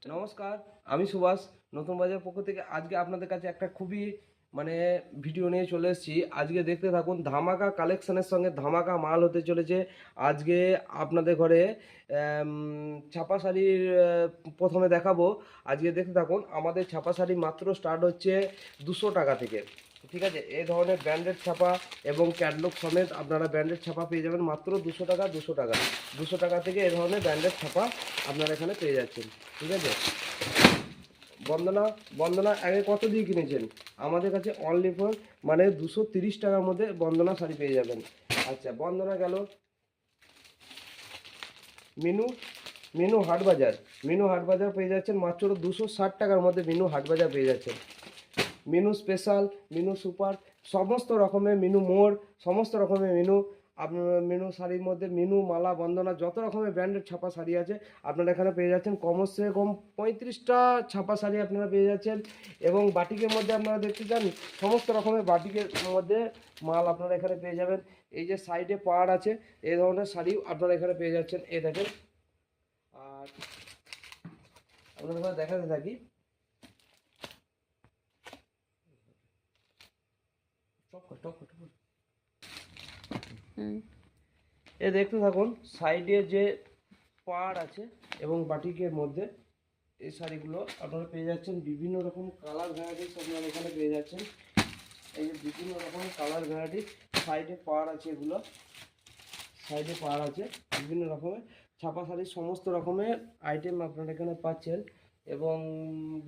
নমস্কার, আমি সুভাষ নতুন বাজার পক্ষ থেকে আজকে আপনাদের কাছে একটা খুবই ভিডিও নিয়ে চলে এসেছি। আজকে দেখতে থাকুন, ধামাকা কালেকশনের সঙ্গে ধামাকা মাল হতে চলেছে। আজকে আপনাদের ঘরে ছাপা শাড়ির প্রথমে দেখাবো। আজকে দেখতে থাকুন, আমাদের ছাপা শাড়ি মাত্র স্টার্ট হচ্ছে 200 টাকা থেকে। ঠিক আছে, এই ধরনের ব্র্যান্ডেড ছাপা এবং ক্যাটলগ সমেত আপনারা ব্র্যান্ডেড ছাপা পেয়ে যাবেন মাত্র 200 টাকা। 200 টাকা থেকে এই ধরনের ব্র্যান্ডেড ছাপা আপনারা এখানে পেয়ে যাচ্ছেন। ঠিক আছে, বন্দনা বন্দনা আগে কত দিয়ে কিনেছেন? আমাদের কাছে অনলি ফর 230 টাকার মধ্যে বন্দনা শাড়ি পেয়ে যাবেন। আচ্ছা, বন্দনা গেল। মিনু মিনু হাট বাজার পেয়ে যাচ্ছেন মাত্র 260 টাকার মধ্যে। মিনু হাট বাজার পেয়ে যাচ্ছেন। মিনু স্পেশাল, মিনু সুপার, সমস্ত রকমের মিনু মোড়, সমস্ত রকমের মিনু আপনার মিনু শাড়ির মধ্যে মিনু মালা বন্দনা যত রকমের ব্র্যান্ডেড ছাপা শাড়ি আছে আপনারা এখানে পেয়ে যাচ্ছেন। কমসে কম 35টা ছাপা শাড়ি আপনারা পেয়ে যাচ্ছেন। এবং বাটিকের মধ্যে আপনারা দেখতে চান, সমস্ত রকমের বাটিকের মধ্যে মাল আপনারা এখানে পেয়ে যাবেন। এই যে সাইডে পাড় আছে, এই ধরনের শাড়ি আপনারা এখানে পেয়ে যাচ্ছেন। এই দেখেন, আর আপনাদের দেখাতে থাকি। এ দেখতে থাকুন, সাইডে যে পাড় আছে এবং বাটিকের মধ্যে এই শাড়িগুলো আপনারা পেয়ে যাচ্ছেন। বিভিন্ন রকম কালার ভ্যারাইটিস আপনারা এখানে পেয়ে যাচ্ছেন। এই যে বিভিন্ন রকম কালার ভ্যারাইটিস, সাইডে পাড় আছে, এগুলো সাইডে পাড় আছে। বিভিন্ন রকমের ছাপা শাড়ির সমস্ত রকমের আইটেম আপনারা এখানে পাচ্ছেন। এবং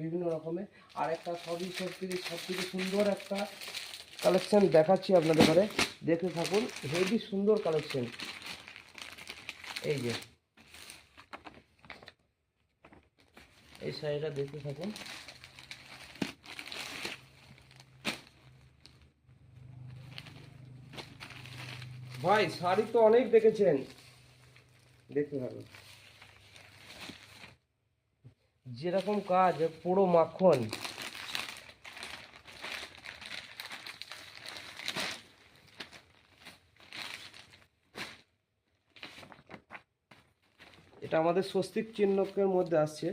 বিভিন্ন রকমের আরেকটা সব থেকে সুন্দর একটা কালেকশন দেখাচ্ছি আপনাদের ঘরে, দেখতে থাকুন। হেভি সুন্দর কালেকশন। এই যে এই শাড়িটা দেখতে থাকুন। ভাই শাড়ি তো অনেক দেখেছেন, দেখতে থাকুন। যেরকম কাজ পুরো মাখন। এটা আমাদের স্বস্তিক চিহ্নকের মধ্যে আসছে।